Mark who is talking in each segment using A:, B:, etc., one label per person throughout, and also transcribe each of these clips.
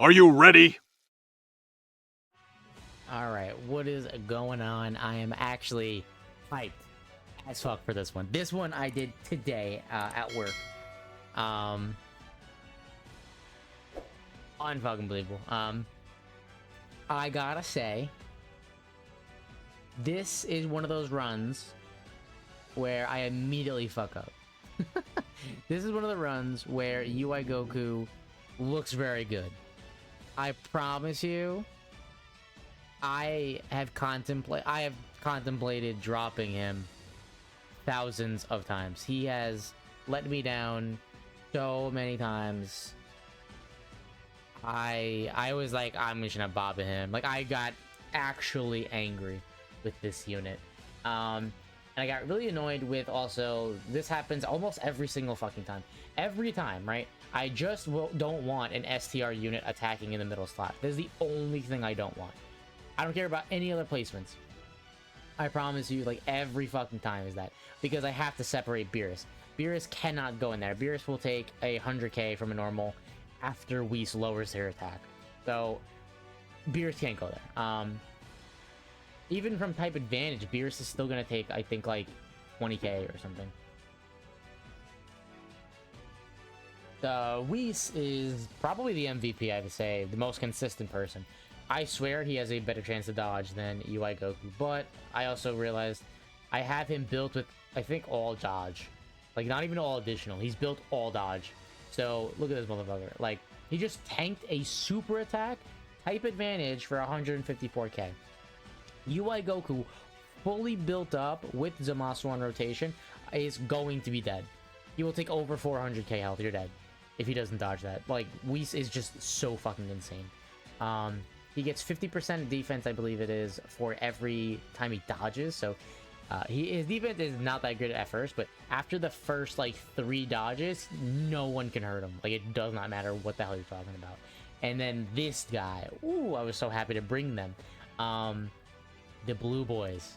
A: Are you ready?
B: All right, what is going on? I am actually hyped as fuck for this one. This one I did today at work. Um, Unfucking believable. I gotta say, this is one of those runs where I immediately fuck up. This is one of the runs where UI Goku looks very good. I promise you, I have contemplated dropping him thousands of times. He has let me down so many times. I was like, I'm just gonna bob at him. Like, I got actually angry with this unit. And I got really annoyed with also, this happens almost every single fucking time. Every time, right? I just don't want an STR unit attacking in the middle slot. This is the only thing I don't want. I don't care about any other placements. I promise you, like, every fucking time is that. Because I have to separate Beerus. Beerus cannot go in there. Beerus will take a 100k from a normal after Whis lowers their attack. So, Beerus can't go there. Even from type advantage, Beerus is still gonna take, I think, like, 20k or something. Whis is probably the MVP, I would say. The most consistent person. I swear he has a better chance to dodge than UI Goku, but I also realized I have him built with, I think, all dodge. Like, not even all additional. He's built all dodge. So, look at this motherfucker. Like, he just tanked a super attack, type advantage for 154k. UI Goku, fully built up with Zamasu on rotation, is going to be dead. He will take over 400k health. You're dead if he doesn't dodge that. Like, Whis is just so fucking insane. He gets 50% defense, I believe it is, for every time he dodges. So his defense is not that good at first, but after the first, like, 3 dodges, no one can hurt him. Like, it does not matter what the hell you're talking about. And then this guy, ooh, I was so happy to bring them. The Blue Boys,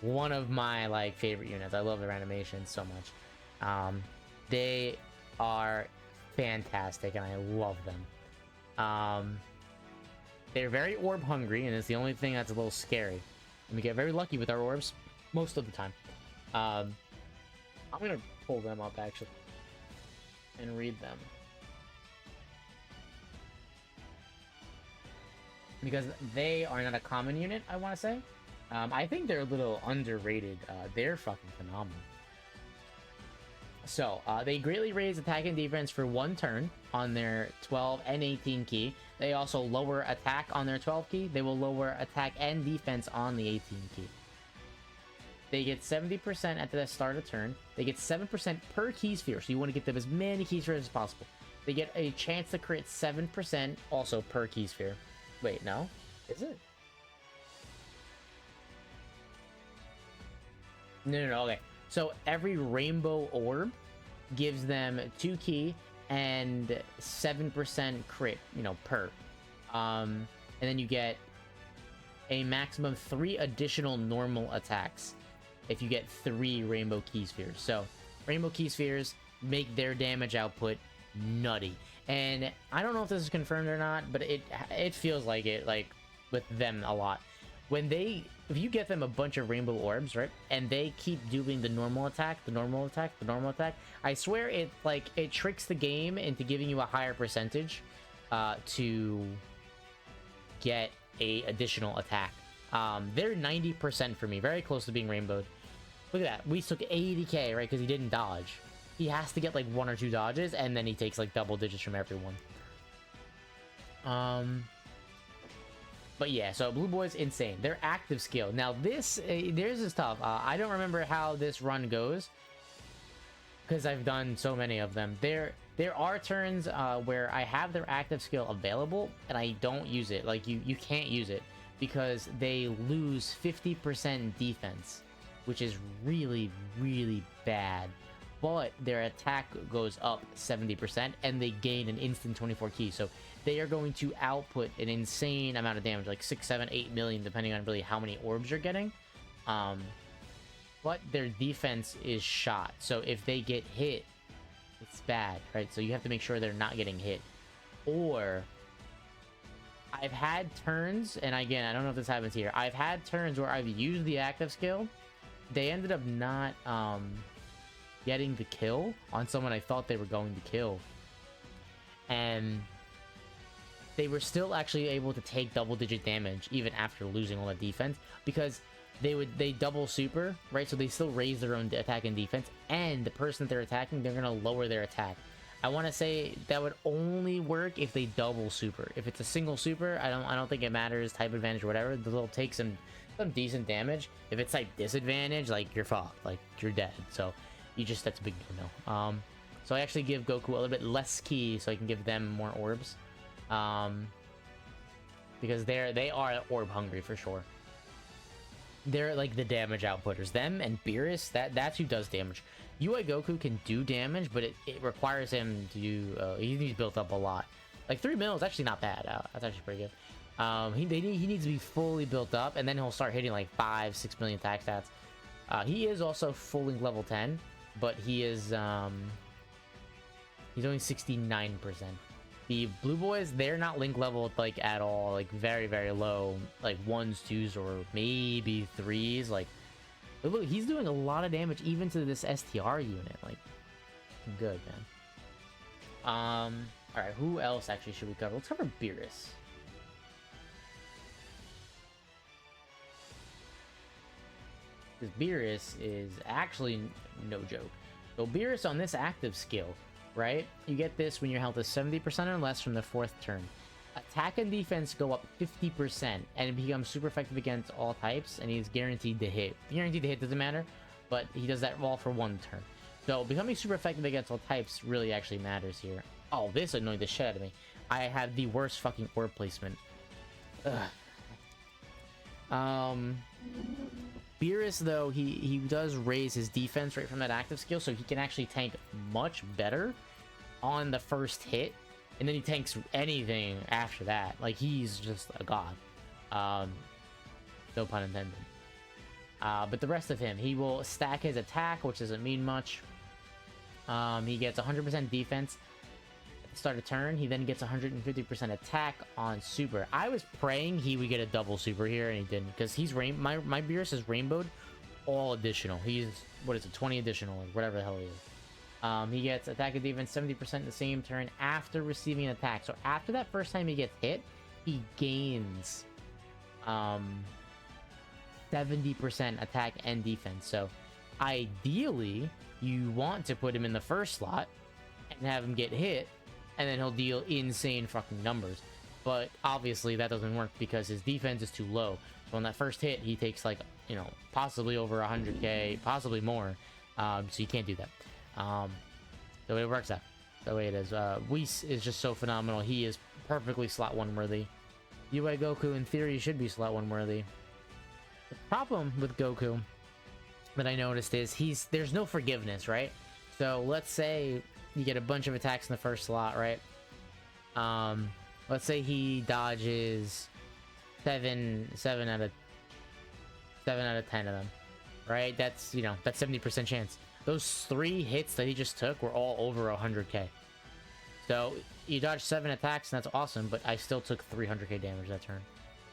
B: one of my, like, favorite units. I love their animation so much. They are fantastic, and I love them. They're very orb hungry, and it's the only thing that's a little scary. And we get very lucky with our orbs most of the time. I'm gonna pull them up actually and read them, because they are not a common unit, I want to say. I think they're a little underrated. They're fucking phenomenal. So, they greatly raise attack and defense for 1 turn on their 12 and 18 key. They also lower attack on their 12 key. They will lower attack and defense on the 18 key. They get 70% at the start of turn. They get 7% per key sphere, so you want to get them as many key spheres as possible. They get a chance to crit 7% also per key sphere. Wait, no? Is it? No, okay. So every rainbow orb gives them 2 key and 7% crit, per. And then you get a maximum 3 additional normal attacks if you get 3 rainbow key spheres. So rainbow key spheres make their damage output nutty. And I don't know if this is confirmed or not, but it feels like it, like, with them a lot. If you get them a bunch of rainbow orbs, right, and they keep doing the normal attack, I swear it tricks the game into giving you a higher percentage to get a additional attack. They're 90% for me, very close to being rainbowed. Look at that. We took 80k, right, because he didn't dodge. He has to get like 1 or 2 dodges, and then he takes like double digits from everyone. But yeah, so Blue Boy's insane. Their active skill. Now this is tough. I don't remember how this run goes, because I've done so many of them. There are turns where I have their active skill available and I don't use it. Like, you can't use it because they lose 50% defense, which is really, really bad. But their attack goes up 70% and they gain an instant 24 keys. So they are going to output an insane amount of damage, like 6, 7, 8 million, depending on really how many orbs you're getting. But their defense is shot. So if they get hit, it's bad, right? So you have to make sure they're not getting hit. Or I've had turns, and again, I don't know if this happens here. I've had turns where I've used the active skill. They ended up not getting the kill on someone I thought they were going to kill. And they were still actually able to take double-digit damage even after losing all that defense, because they double super, right? So they still raise their own attack and defense, and the person that they're attacking, they're gonna lower their attack. I want to say that would only work if they double super. If it's a single super, I don't think it matters, type advantage or whatever. They'll take some decent damage. If it's like disadvantage, like you're fucked, like you're dead. So that's a big no. So I actually give Goku a little bit less ki so I can give them more orbs. Because they are orb hungry for sure. They're like the damage outputters. Them and Beerus, that's who does damage. UI Goku can do damage, but it requires him to do, he's built up a lot. Like 3 mil is actually not bad. That's actually pretty good. He needs to be fully built up, and then he'll start hitting like 5-6 million attack stats. He is also full link level 10, but he is he's only 69%. The blue boys, they're not link leveled like at all, like very, very low, like 1s, 2s, or maybe 3s. Like, look, he's doing a lot of damage even to this STR unit. Like, good, man. All right, who else actually should we cover? Let's cover Beerus. Because Beerus is actually no joke. So Beerus on this active skill, right? You get this when your health is 70% or less from the 4th turn. Attack and defense go up 50%, and it becomes super effective against all types, and he's guaranteed to hit. Guaranteed to hit doesn't matter, but he does that all for 1 turn. So becoming super effective against all types really actually matters here. Oh, this annoyed the shit out of me. I have the worst fucking orb placement. Ugh. Beerus, though, he does raise his defense right from that active skill, so he can actually tank much better on the first hit, and then he tanks anything after that. Like, he's just a god. No pun intended. But the rest of him, he will stack his attack, which doesn't mean much. He gets 100% defense at the start of turn. He then gets 150% attack on super. I was praying he would get a double super here, and he didn't, because he's my Beerus is rainbowed all additional. He's, what is it, 20 additional, or whatever the hell he is. He gets attack and defense 70% in the same turn after receiving an attack. So after that first time he gets hit, he gains 70% attack and defense. So ideally, you want to put him in the first slot and have him get hit, and then he'll deal insane fucking numbers. But obviously that doesn't work because his defense is too low. So on that first hit, he takes like, you know, possibly over 100k, possibly more. So you can't do that. The way it works out, the way it is. Whis is just so phenomenal. He is perfectly slot 1 worthy. UI Goku, in theory, should be slot 1 worthy. The problem with Goku that I noticed is there's no forgiveness, right? So let's say you get a bunch of attacks in the first slot, right? Let's say he dodges 7 out of 10 of them, right? That's, you know, that's 70% chance. Those 3 hits that he just took were all over 100k. So you dodged 7 attacks, and that's awesome, but I still took 300k damage that turn.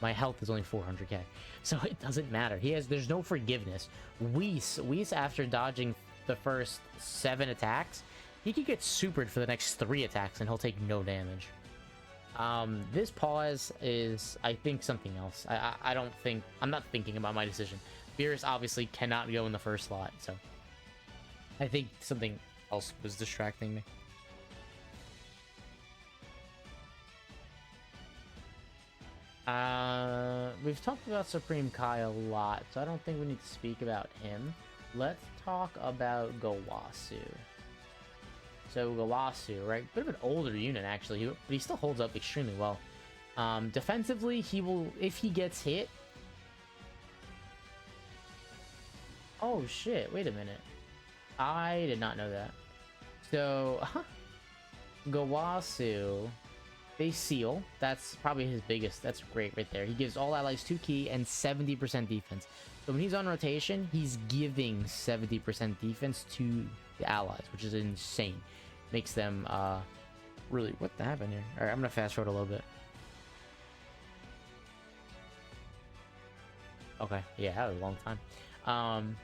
B: My health is only 400k, so it doesn't matter. There's no forgiveness. Whis, after dodging the first 7 attacks, he could get supered for the next 3 attacks, and he'll take no damage. This pause is, I think, something else. I'm not thinking about my decision. Beerus obviously cannot go in the first slot, so I think something else was distracting me. We've talked about Supreme Kai a lot, so I don't think we need to speak about him. Let's talk about Gowasu. So Gowasu, right? Bit of an older unit, actually, but he still holds up extremely well. Defensively, he will, if he gets hit... Oh, shit. Wait a minute. I did not know that. So, Gowasu, they seal. That's probably his biggest. That's great right there. He gives all allies 2 ki and 70% defense. So when he's on rotation, he's giving 70% defense to the allies, which is insane. Makes them, really... What happened here? Alright, I'm gonna fast forward a little bit. Okay, yeah, that was a long time.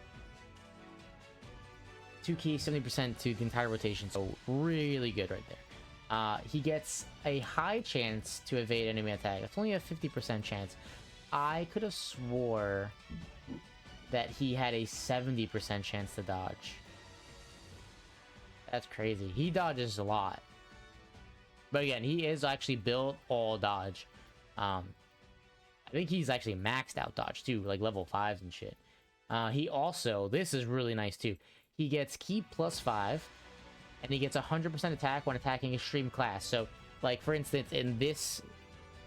B: 2 keys, 70% to the entire rotation, so really good right there. He gets a high chance to evade enemy attack. It's only a 50% chance. I could have swore that he had a 70% chance to dodge. That's crazy. He dodges a lot. But again, he is actually built all dodge. I think he's actually maxed out dodge too, like level 5s and shit. He also, this is really nice too. He gets Ki +5, and he gets 100% attack when attacking extreme class. So, like for instance, in this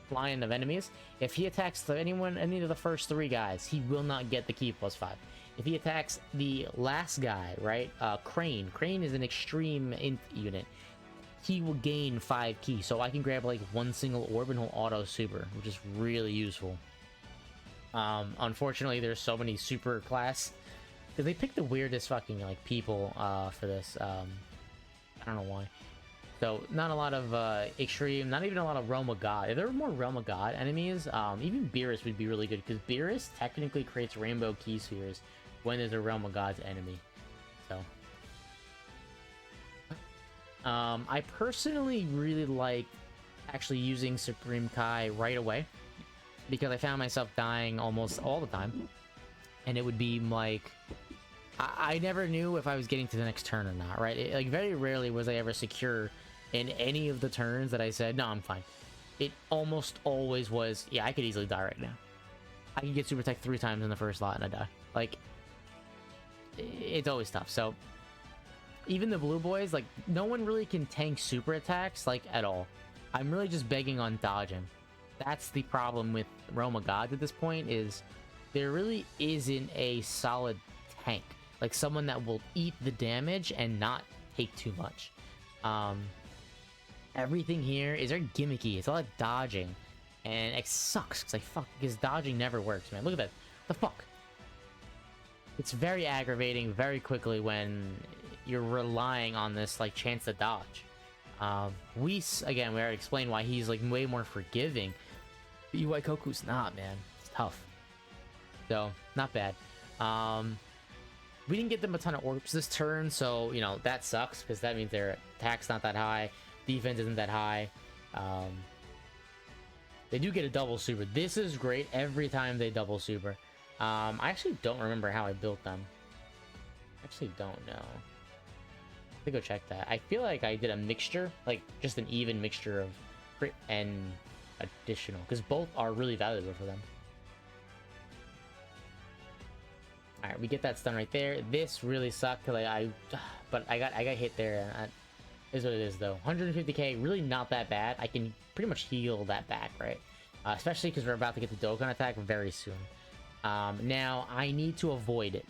B: line of enemies, if he attacks any of the first 3 guys, he will not get the Ki +5. If he attacks the last guy, right, Crane is an extreme int unit, he will gain 5 Ki. So I can grab like one single orb and he'll auto super, which is really useful. Unfortunately, there's so many super class, because they picked the weirdest fucking like people for this. I don't know why. So not a lot of extreme, not even a lot of Realm of God. If there were more Realm of God enemies, even Beerus would be really good, because Beerus technically creates rainbow Ki spheres when there's a Realm of God's enemy. So I personally really like actually using Supreme Kai right away, because I found myself dying almost all the time, and it would be like I never knew if I was getting to the next turn or not, right? Like very rarely was I ever secure in any of the turns that I said, no, I'm fine. It almost always was, yeah, I could easily die right now. I can get super attack 3 times in the first slot and I die. Like, it's always tough. So even the blue boys, like, no one really can tank super attacks, like, at all. I'm really just begging on dodging. That's the problem with Realm of God at this point, is there really isn't a solid tank. Like, someone that will eat the damage and not take too much. Everything here is very gimmicky. It's a lot of dodging. And it sucks, because dodging never works, man. Look at that. The fuck? It's very aggravating very quickly when you're relying on this, like, chance to dodge. Whis, again, we already explained why he's, like, way more forgiving. But Iwaikoku's not, man. It's tough. So, not bad. We didn't get them a ton of orbs this turn, so, you know, that sucks, because that means their attack's not that high, defense isn't that high. They do get a double super. This is great every time they double super. I actually don't remember how I built them. I actually don't know. Let me go check that. I feel like I did a mixture, like just an even mixture of crit and additional, because both are really valuable for them. All right, we get that stun right there. This really sucked, cause but I got hit there. And is what it is though. 150k, really not that bad. I can pretty much heal that back, right? Especially because we're about to get the Dokkan attack very soon. Now I need to avoid it.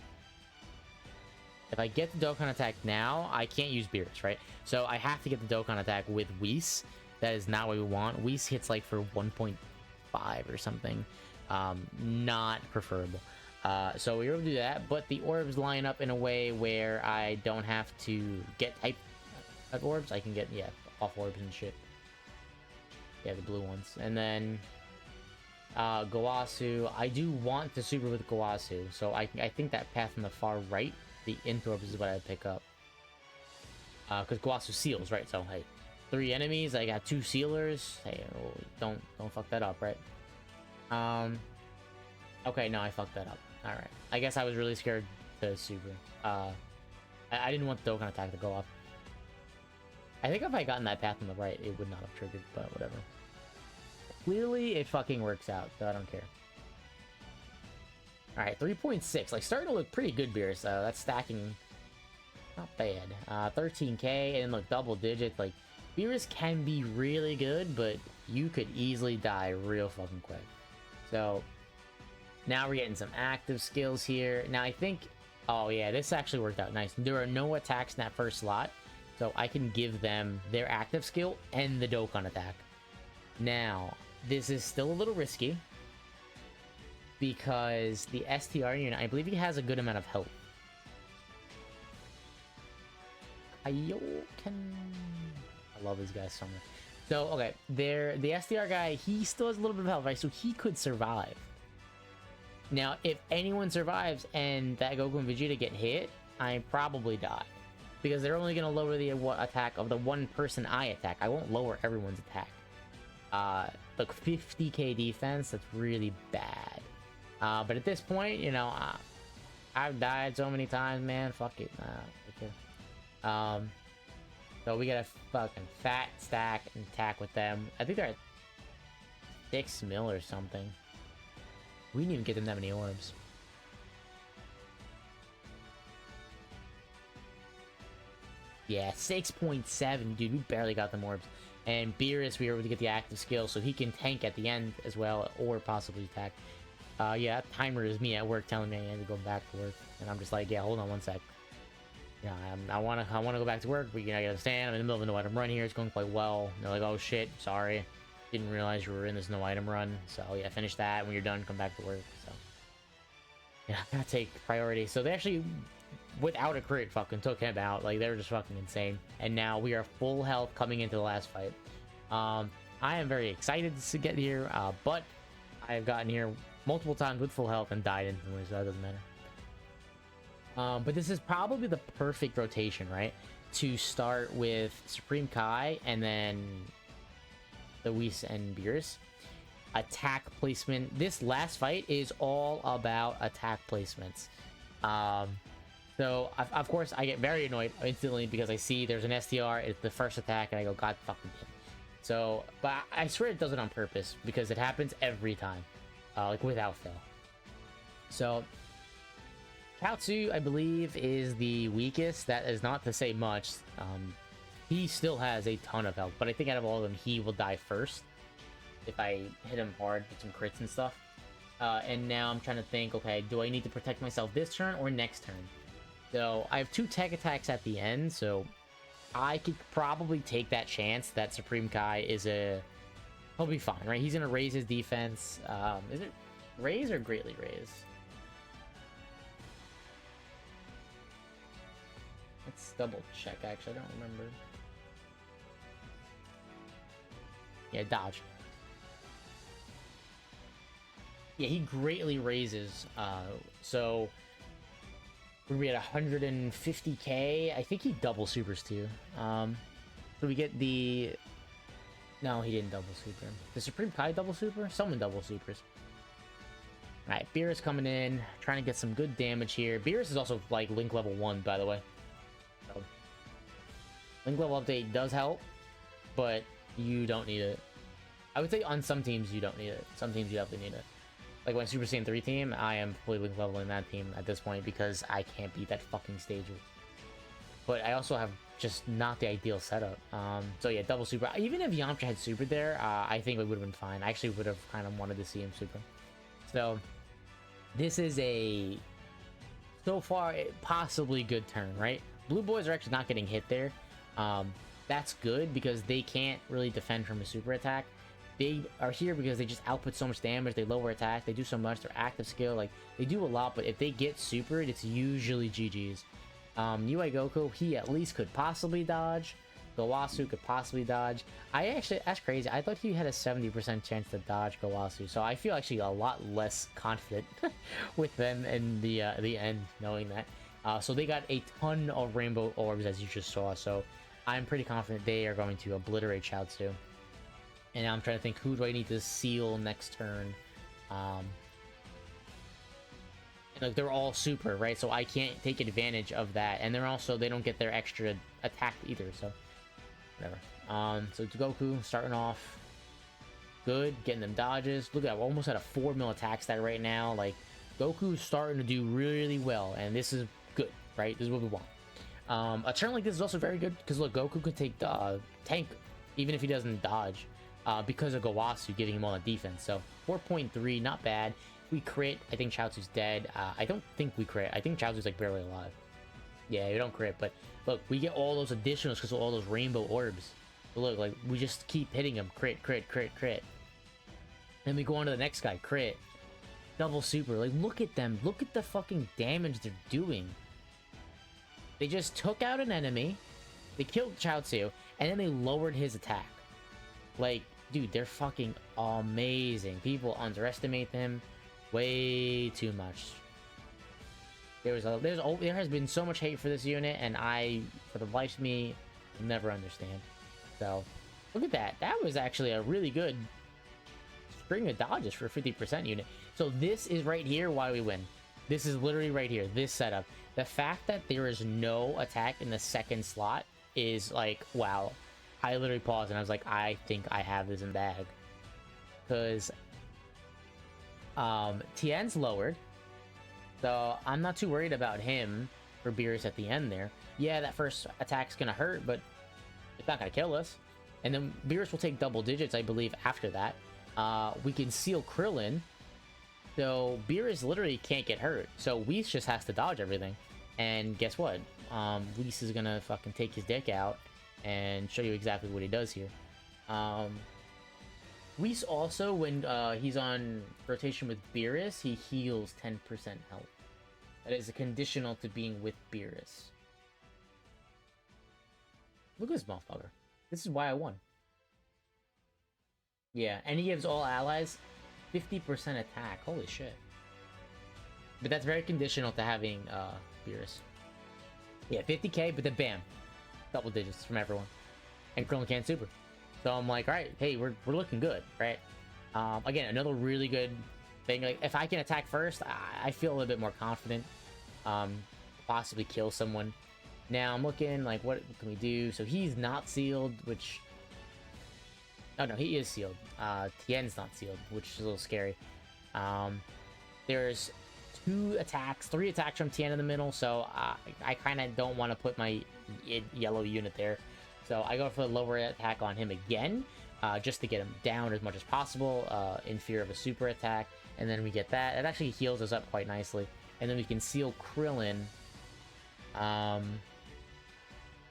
B: If I get the Dokkan attack now, I can't use Beerus, right? So I have to get the Dokkan attack with Whis. That is not what we want. Whis hits like for 1.5 or something. Not preferable. So we're able to do that, but the orbs line up in a way where I don't have to get type of orbs. I can get, yeah, off orbs and shit. Yeah, the blue ones. And then Gowasu, I do want to super with Gowasu, so I think that path on the far right, the Int orbs, is what I pick up. Because Gowasu seals, right? So hey, 3 enemies, I got 2 sealers. Hey, don't fuck that up, right? Okay, no, I fucked that up. Alright. I guess I was really scared to super. I didn't want the Dokkan attack to go up. I think if I gotten that path on the right, it would not have triggered, but whatever. Clearly, it fucking works out, so I don't care. Alright, 3.6. Like, starting to look pretty good, Beerus. That's stacking not bad. 13k, and look, double digits. Like, Beerus can be really good, but you could easily die real fucking quick. So, now we're getting some active skills here. Now, I think... Oh, yeah, this actually worked out nice. There are no attacks in that first slot, so I can give them their active skill and the Dokkan attack. Now, this is still a little risky, because the STR unit, I believe he has a good amount of health. Kaioken... I love these guys so much. So, okay, the STR guy, he still has a little bit of health, right? So he could survive. Now, if anyone survives and that Goku and Vegeta get hit, I probably die. Because they're only going to lower the attack of the one person I attack. I won't lower everyone's attack. Look, 50k defense, that's really bad. But at this point, you know, I've died so many times, man. Fuck it. Okay. So we got a fucking fat stack and attack with them. I think they're at 6 mil or something. We didn't even get them that many orbs. Yeah, 6.7, dude. We barely got them orbs. And Beerus, we were able to get the active skill, so he can tank at the end as well, or possibly attack. Yeah, that timer is me at work telling me I need to go back to work, and I'm just like, yeah, hold on one sec. Yeah, I wanna go back to work, but you know, I gotta stand. I'm in the middle of a no item run here. It's going quite well. And they're like, oh shit, sorry, didn't realize you were in this no item run. So yeah, finish that. When you're done, come back to work. So yeah, gotta take priority. So they actually, without a crit, fucking took him out. Like, they were just fucking insane. And now we are full health coming into the last fight. I am very excited to get here, but I have gotten here multiple times with full health and died instantly, so that doesn't matter. But this is probably the perfect rotation, right? To start with Supreme Kai and then the Whis and Beerus. Attack placement. This last fight is all about attack placements. So, of course, I get very annoyed instantly because I see there's an STR, it's the first attack, and I go, God fucking damn. So, but I swear it does it on purpose because it happens every time, like without fail. So, Chaozu, I believe, is the weakest. That is not to say much. He still has a ton of health, but I think out of all of them, he will die first if I hit him hard with some crits and stuff. And now I'm trying to think, okay, do I need to protect myself this turn or next turn? So I have 2 tech attacks at the end, so I could probably take that chance that Supreme Kai is he'll be fine, right? He's gonna raise his defense. Is it raise or greatly raise? Let's double check, actually. I don't remember. Yeah, dodge. Yeah, he greatly raises. So we're gonna be at 150k. I think he double supers too. So we get the. No, he didn't double super. The Supreme Kai double super? Someone double supers. Alright, Beerus coming in, trying to get some good damage here. Beerus is also like Link level 1, by the way. So, Link level update does help, but you don't need it. I would say on some teams you don't need it. Some teams you definitely need it. Like my Super Saiyan 3 team, I am fully Link leveling that team at this point because I can't beat that fucking stage. But I also have just not the ideal setup. So yeah, double super. Even if Yamcha had super there, I think it would have been fine. I actually would have kind of wanted to see him super. So this is a, so far, possibly good turn, right? Blue boys are actually not getting hit there. That's good because they can't really defend from a super attack. They are here because they just output so much damage. They lower attack. They do so much. Their active skill, like, they do a lot. But if they get supered, it's usually GG's. UI Goku, he at least could possibly dodge. Gowasu could possibly dodge. That's crazy. I thought he had a 70% chance to dodge Gowasu. So I feel actually a lot less confident with them in the end, knowing that. So they got a ton of rainbow orbs, as you just saw. So I'm pretty confident they are going to obliterate Chaozu. And now I'm trying to think, who do I need to seal next turn? Like, they're all super, right? So I can't take advantage of that. And they're also, they don't get their extra attack either, so whatever. So it's Goku starting off good, getting them dodges. Look at that, we're almost at a 4 mil attack stat right now. Like, Goku's starting to do really well, and this is good, right? This is what we want. A turn like this is also very good, because look, Goku could take tank, even if he doesn't dodge. Because of Gowasu giving him all the defense. So 4.3, not bad. If we crit, I think Chaozu's dead. I don't think we crit. I think Chaozu's like barely alive. Yeah, we don't crit, but look, we get all those additionals because of all those rainbow orbs. But look, like, we just keep hitting him. Crit, crit, crit, crit. Then we go on to the next guy. Crit. Double super. Like, look at them. Look at the fucking damage they're doing. They just took out an enemy. They killed Chaozu, and then they lowered his attack. Like, dude, they're fucking amazing. People underestimate them. Way too much. There has been so much hate for this unit, and I, for the life of me, never understand. So, look at that. That was actually a really good string of dodges for a 50% unit. So this is right here why we win. This is literally right here, this setup. The fact that there is no attack in the second slot is like, wow. I literally paused and I was like, I think I have this in bag. Because Tien's lowered. So I'm not too worried about him for Beerus at the end there. Yeah, that first attack's gonna hurt, but it's not gonna kill us. And then Beerus will take double digits, I believe, after that. We can seal Krillin. So Beerus literally can't get hurt. So Whis just has to dodge everything. And guess what? Whis is gonna fucking take his dick out and show you exactly what he does here. Whis also, when he's on rotation with Beerus, he heals 10% health. That is a conditional to being with Beerus. Look at this motherfucker. This is why I won. Yeah, and he gives all allies 50% attack. Holy shit. But that's very conditional to having Beerus. Yeah, 50k, but then bam. Double digits from everyone. And Krillin can't super. So I'm like, alright, hey, we're looking good, right? Again, another really good thing. Like, if I can attack first, I feel a little bit more confident. Possibly kill someone. Now I'm looking, like, what can we do? So he's not sealed, which... Oh, no, he is sealed. Tien's not sealed, which is a little scary. There's 3 attacks from Tien in the middle, so I kind of don't want to put my yellow unit there. So I go for the lower attack on him again, just to get him down as much as possible, in fear of a super attack. And then we get that. It actually heals us up quite nicely. And then we can seal Krillin.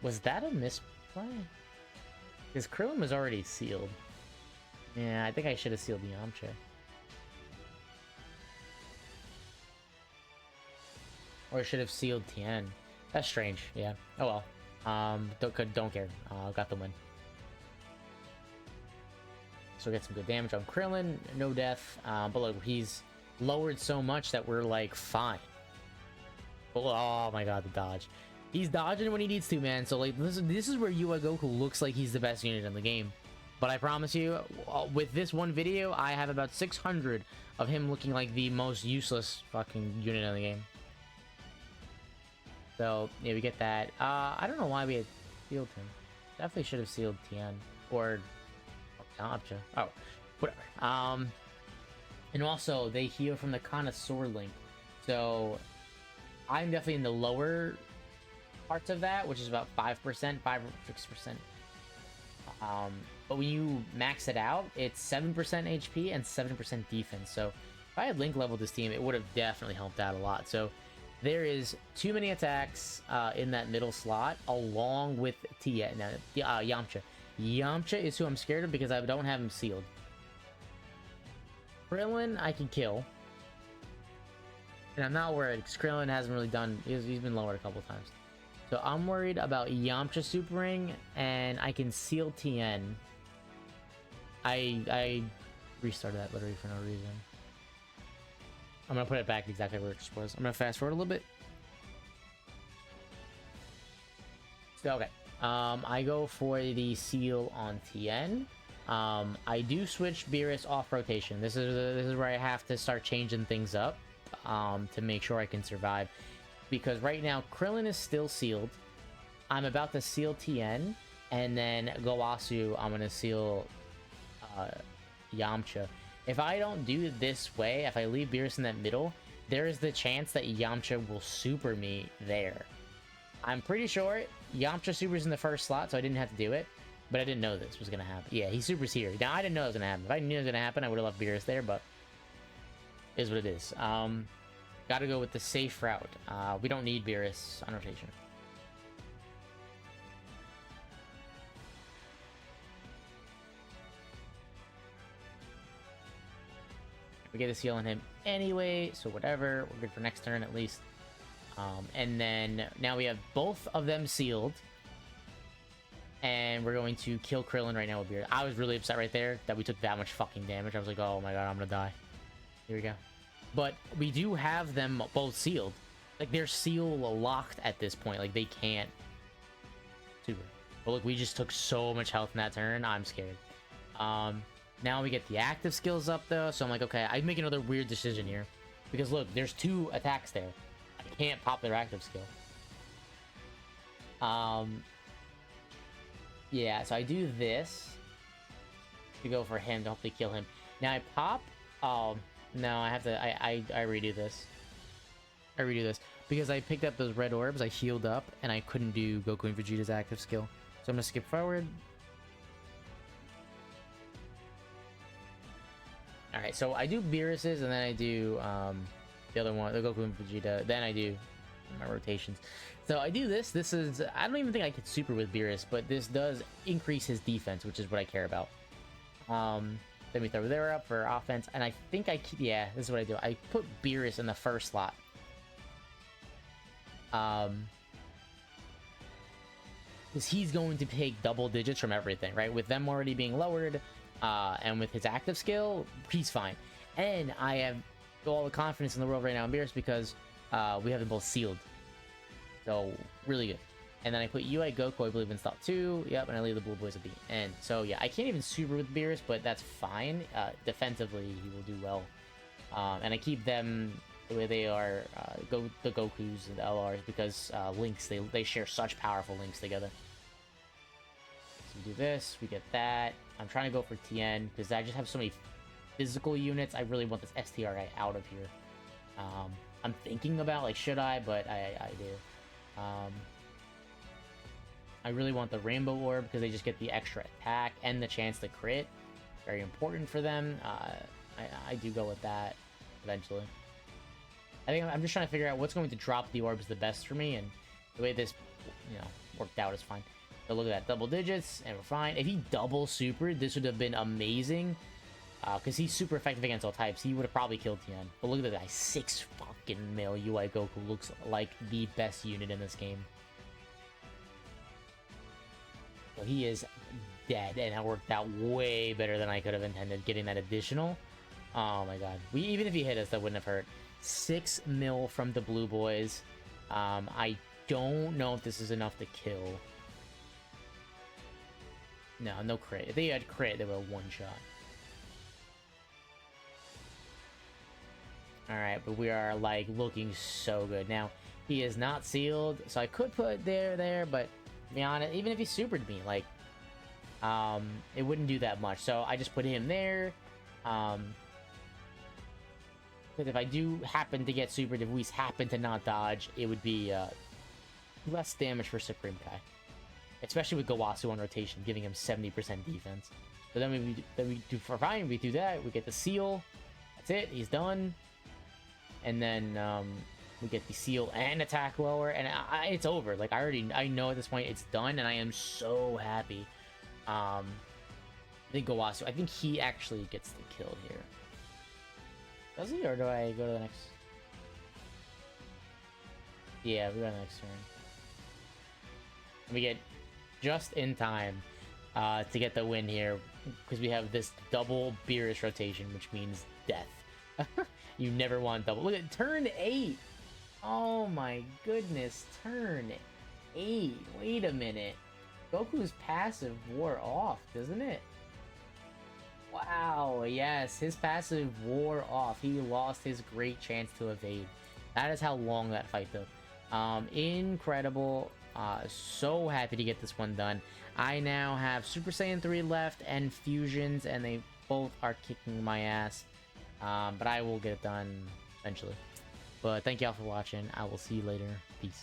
B: Was that a misplay? Because Krillin was already sealed. Yeah, I think I should have sealed Yamcha. Or I should have sealed Tien. That's strange, yeah. Oh well. Don't care. Got the win. So we get some good damage on Krillin. No death. But look, he's lowered so much that we're like fine. Oh my god, the dodge. He's dodging when he needs to, man. So like this is where UI Goku looks like he's the best unit in the game. But I promise you, with this one video, I have about 600 of him looking like the most useless fucking unit in the game. So yeah, we get that. I don't know why we had sealed him. Definitely should have sealed Tien or Yamcha. Oh, whatever. And also they heal from the Connoisseur link. So I'm definitely in the lower parts of that, which is about 5%, 5 or 6%. But when you max it out, it's 7% HP and 7% defense. So if I had Link leveled this team, it would have definitely helped out a lot. So there is too many attacks in that middle slot, along with Yamcha. Yamcha is who I'm scared of because I don't have him sealed. Krillin, I can kill. And I'm not worried, because Krillin hasn't really done... He's been lowered a couple times. So I'm worried about Yamcha supering, and I can seal Tien. I restarted that literally for no reason. I'm gonna put it back exactly where it just was. I'm gonna fast forward a little bit. So, okay. I go for the seal on Tien. I do switch Beerus off rotation. This is where I have to start changing things up to make sure I can survive. Because right now, Krillin is still sealed. I'm about to seal Tien. And then Gowasu, I'm going to seal Yamcha. If I don't do it this way, if I leave Beerus in that middle, there is the chance that Yamcha will super me there. I'm pretty sure Yamcha supers in the first slot, so I didn't have to do it. But I didn't know this was going to happen. Yeah, he supers here. Now, I didn't know it was going to happen. If I knew it was going to happen, I would have left Beerus there, but it is what it is. Gotta go with the safe route. We don't need Beerus on rotation. We get a seal on him anyway, so whatever. We're good for next turn at least. And then now we have both of them sealed. And we're going to kill Krillin right now with Beerus. I was really upset right there that we took that much fucking damage. I was like, oh my god, I'm gonna die. Here we go. But we do have them both sealed. Like, they're seal locked at this point. Like, they can't super. But look, we just took so much health in that turn. I'm scared. Now we get the active skills up, though. So I'm like, okay, I make another weird decision here. Because, look, there's 2 attacks there. I can't pop their active skill. Yeah, so I do this to go for him to hopefully kill him. Now I pop. No, I have to. I redo this. I redo this because I picked up those red orbs. I healed up and I couldn't do Goku and Vegeta's active skill. So I'm gonna skip forward. All right, so I do Beerus's and then I do the other one, the Goku and Vegeta. Then I do my rotations. So I do this. This is, I don't even think I could super with Beerus, but this does increase his defense, which is what I care about. Then we throw there up for offense, and I think yeah, this is what I do. I put Beerus in the first slot. Because he's going to take double digits from everything, right? With them already being lowered, and with his active skill, he's fine. And I have all the confidence in the world right now in Beerus because we have them both sealed. So, really good. And then I put UI Goku, I believe, in slot 2. Yep, and I leave the Blue Boys at the end. So, yeah, I can't even super with Beerus, but that's fine. Defensively, he will do well. And I keep them the way they are, the Gokus and the LRs, because links, they share such powerful links together. So we do this, we get that. I'm trying to go for Tien, because I just have so many physical units. I really want this STR guy out of here. I'm thinking about, like, should I? But I do. I really want the Rainbow Orb because they just get the extra attack and the chance to crit. Very important for them. I do go with that eventually. I think I'm just trying to figure out what's going to drop the orbs the best for me, and the way this, worked out is fine. So look at that, double digits, and we're fine. If he double supered, this would have been amazing. Because he's super effective against all types. He would have probably killed Tien. But look at that guy, 6 fucking mil UI Goku looks like the best unit in this game. So he is dead, and that worked out way better than I could have intended, getting that additional. Oh my god. Even if he hit us, that wouldn't have hurt. 6 mil from the Blue Boys. I don't know if this is enough to kill. No crit. If they had crit, they were a one-shot. Alright, but we are, like, looking so good. Now, he is not sealed, so I could put there, but to be honest, even if he supered me, like, it wouldn't do that much. So I just put him there. Because if I do happen to get supered, if we happen to not dodge, it would be less damage for Supreme Kai. Especially with Gowasu on rotation, giving him 70% defense. So then we do for fine, we do that, we get the seal. That's it, he's done. And then we get the seal and attack lower, and it's over. Like, I know at this point it's done, and I am so happy. I think Gowasu, I think he actually gets the kill here. Does he, or do I go to the next? Yeah, we go to the next turn. We get just in time to get the win here, because we have this double Beerus rotation, which means death. You never want double. Look at turn 8. Oh my goodness, turn 8. Wait a minute. Goku's passive wore off, doesn't it? Wow, yes, his passive wore off. He lost his great chance to evade. That is how long that fight took. Incredible. So happy to get this one done. I now have Super Saiyan 3 left and fusions, and they both are kicking my ass. But I will get it done eventually. But thank y'all for watching. I will see you later. Peace.